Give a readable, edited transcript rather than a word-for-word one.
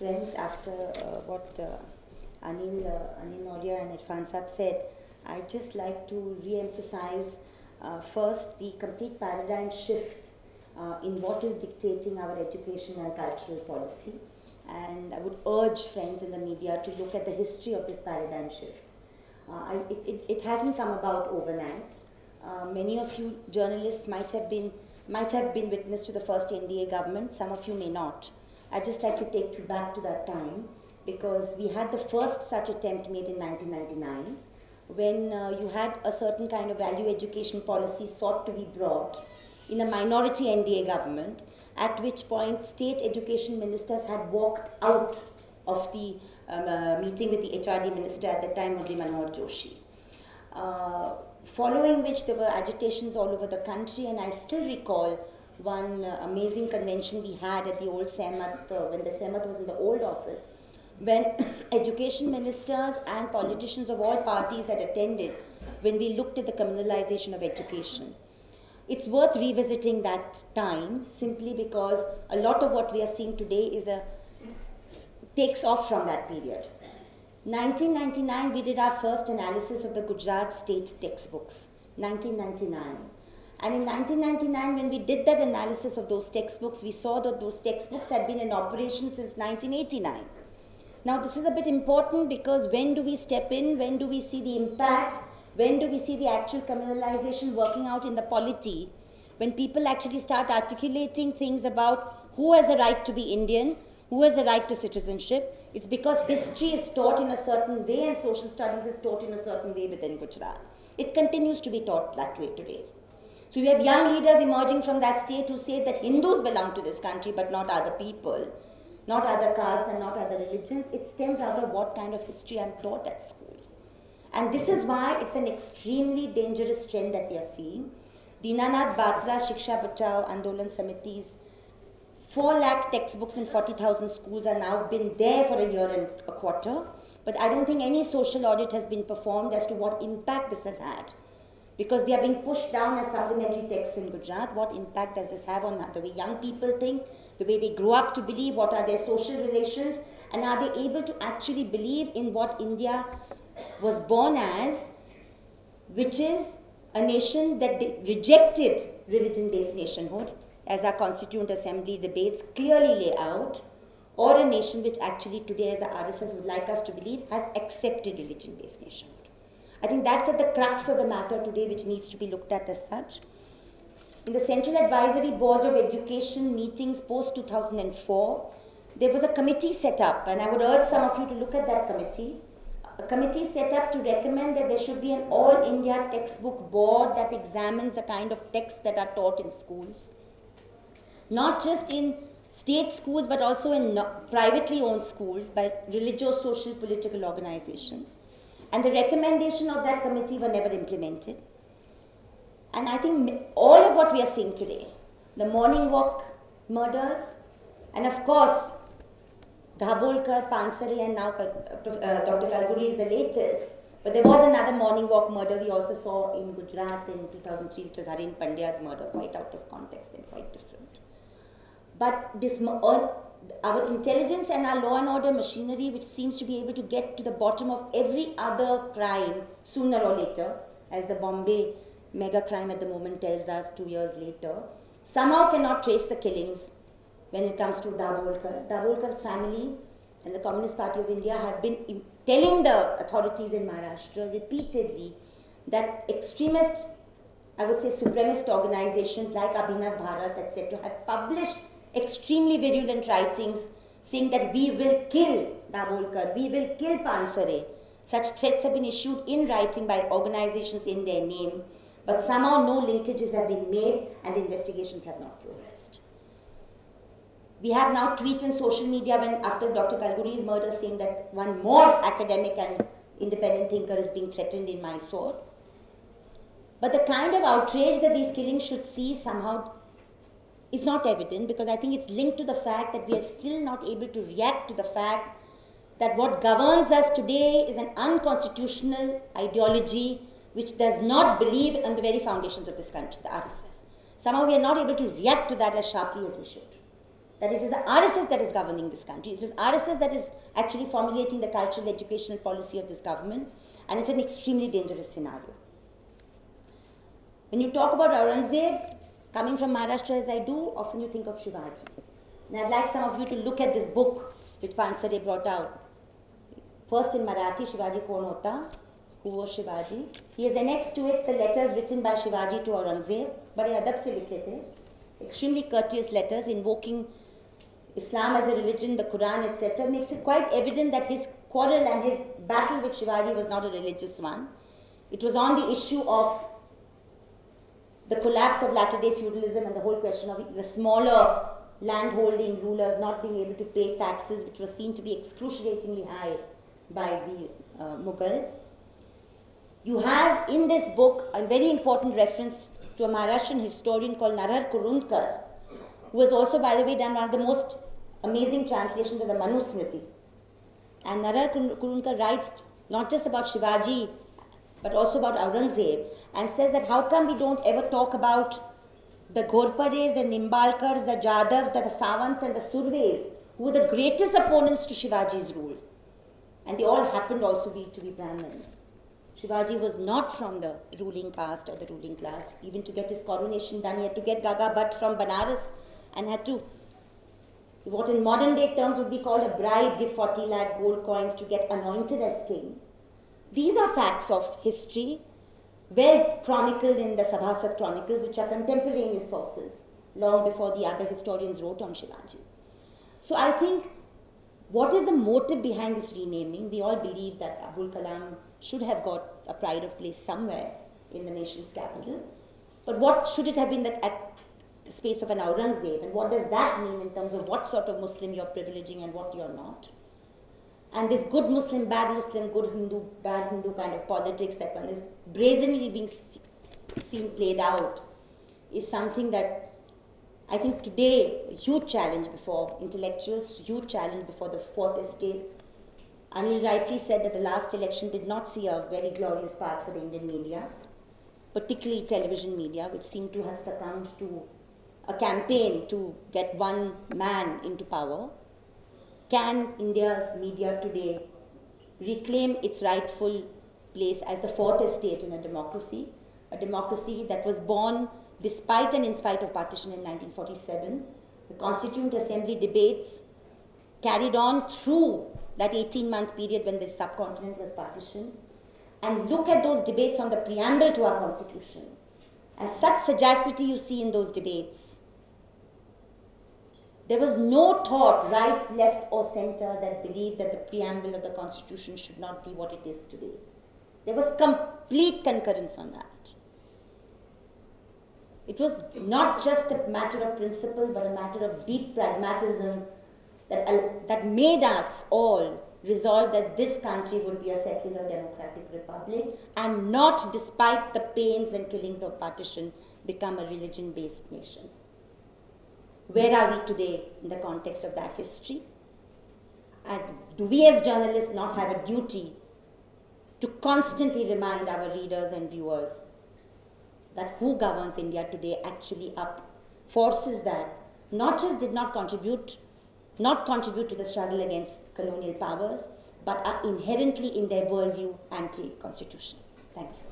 Friends, after what Anil Nolia and Irfan Sahab said, I'd just like to re-emphasize first the complete paradigm shift in what is dictating our education and cultural policy. And I would urge friends in the media to look at the history of this paradigm shift. It hasn't come about overnight. Many of you journalists might have been witness to the first NDA government. Some of you may not. I'd just like to take you back to that time, because we had the first such attempt made in 1999, when you had a certain kind of value education policy sought to be brought in a minority NDA government, at which point state education ministers had walked out of the meeting with the HRD minister at that time, Murli Manohar Joshi. Following which there were agitations all over the country, and I still recall one amazing convention we had at the old SAHMAT, when the SAHMAT was in the old office, when education ministers and politicians of all parties had attended, when we looked at the communalization of education. It's worth revisiting that time, simply because a lot of what we are seeing today takes off from that period. 1999, we did our first analysis of the Gujarat state textbooks, 1999. And in 1999, when we did that analysis of those textbooks, we saw that those textbooks had been in operation since 1989. Now, this is a bit important, because when do we step in? When do we see the impact? When do we see the actual communalization working out in the polity? When people actually start articulating things about who has a right to be Indian, who has a right to citizenship. It's because history is taught in a certain way and social studies is taught in a certain way within Gujarat. It continues to be taught that way today. So we have young leaders emerging from that state who say that Hindus belong to this country but not other people, not other castes and not other religions. It stems out of what kind of history I'm taught at school. And this is why it's an extremely dangerous trend that we are seeing. Dinanath Batra Shiksha Bachao Andolan Samiti's 4 lakh textbooks in 40,000 schools are now been there for a year and a quarter. But I don't think any social audit has been performed as to what impact this has had. Because they are being pushed down as supplementary texts in Gujarat. What impact does this have on the way young people think, the way they grow up to believe, what are their social relations, and are they able to actually believe in what India was born as, which is a nation that rejected religion-based nationhood, as our Constituent Assembly debates clearly lay out, or a nation which actually today, as the RSS would like us to believe, has accepted religion-based nationhood. I think that's at the crux of the matter today, which needs to be looked at as such. In the Central Advisory Board of Education meetings post-2004, there was a committee set up, and I would urge some of you to look at that committee. A committee set up to recommend that there should be an all-India textbook board that examines the kind of texts that are taught in schools. Not just in state schools, but also in privately owned schools by religious, social, political organizations. And the recommendation of that committee were never implemented. And I think all of what we are seeing today, the morning walk murders, and of course, Dhabolkar, Pansare, and now Dr. Kalburgi is the latest. But there was another morning walk murder we also saw in Gujarat in 2003, which was Harin Pandya's murder, quite out of context and quite different. But this, our intelligence and our law and order machinery, which seems to be able to get to the bottom of every other crime sooner or later, as the Bombay mega crime at the moment tells us 2 years later, somehow cannot trace the killings when it comes to Dhabolkar. Dhabolkar's family and the Communist Party of India have been telling the authorities in Maharashtra repeatedly that extremist, I would say supremacist organizations like Abhinav Bharat, etc. have published extremely virulent writings saying that we will kill Dhabolkar, we will kill Pansare. Such threats have been issued in writing by organizations in their name, but somehow no linkages have been made and the investigations have not progressed. We have now tweets and social media after Dr. Kalburgi's murder saying that one more academic and independent thinker is being threatened in Mysore. But the kind of outrage that these killings should see somehow is not evident, because I think it's linked to the fact that we are still not able to react to the fact that what governs us today is an unconstitutional ideology which does not believe in the very foundations of this country, the RSS. Somehow we are not able to react to that as sharply as we should. that it is the RSS that is governing this country. It is RSS that is actually formulating the cultural educational policy of this government, and it's an extremely dangerous scenario. When you talk about Aurangzeb, coming from Maharashtra as I do, often you think of Shivaji. And I'd like some of you to look at this book which Pansare brought out. First in Marathi, Shivaji Kaun Hota, who was Shivaji. He has annexed to it the letters written by Shivaji to Aurangzeb, bade adab se likhe the. Extremely courteous letters invoking Islam as a religion, the Quran, etc. Makes it quite evident that his quarrel and his battle with Shivaji was not a religious one. It was on the issue of the collapse of latter-day feudalism and the whole question of the smaller landholding rulers not being able to pay taxes, which was seen to be excruciatingly high by the Mughals. You have in this book a very important reference to a Maharashtrian historian called Narhar Kurundkar, who has also, by the way, done one of the most amazing translations of the Manusmriti. And Narhar Kurundkar writes not just about Shivaji, but also about Aurangzeb, and says that how come we don't ever talk about the Ghorpades, the Nimbalkars, the Jadavs, the Savants and the Surves, who were the greatest opponents to Shivaji's rule. And they all happened also to be Brahmins. Shivaji was not from the ruling caste or the ruling class. Even to get his coronation done, he had to get Gaga Bhatt from Banaras and had to, what in modern day terms would be called a bribe, give 40 lakh gold coins to get anointed as king. These are facts of history, well chronicled in the Sabhasat Chronicles, which are contemporaneous sources, long before the other historians wrote on Shivaji. So I think, what is the motive behind this renaming? We all believe that Abul Kalam should have got a pride of place somewhere in the nation's capital. But what should it have been that at the space of an Aurangzeb? And what does that mean in terms of what sort of Muslim you're privileging and what you're not? And this good Muslim, bad Muslim, good Hindu, bad Hindu kind of politics that one is brazenly being seen played out is something that I think today a huge challenge before intellectuals, huge challenge before the fourth estate. Anil rightly said that the last election did not see a very glorious path for the Indian media, particularly television media, which seemed to have succumbed to a campaign to get one man into power. Can India's media today reclaim its rightful place as the fourth estate in a democracy that was born despite and in spite of partition in 1947? The Constituent Assembly debates carried on through that 18-month period when this subcontinent was partitioned. And look at those debates on the preamble to our Constitution. And such sagacity you see in those debates. There was no thought, right, left or center, that believed that the preamble of the Constitution should not be what it is today. There was complete concurrence on that. It was not just a matter of principle, but a matter of deep pragmatism that made us all resolve that this country would be a secular democratic republic and not, despite the pains and killings of partition, become a religion-based nation. Where are we today in the context of that history? Do we as journalists not have a duty to constantly remind our readers and viewers that who governs India today actually forces that not just did not contribute to the struggle against colonial powers, but are inherently in their worldview anti-constitutional. Thank you.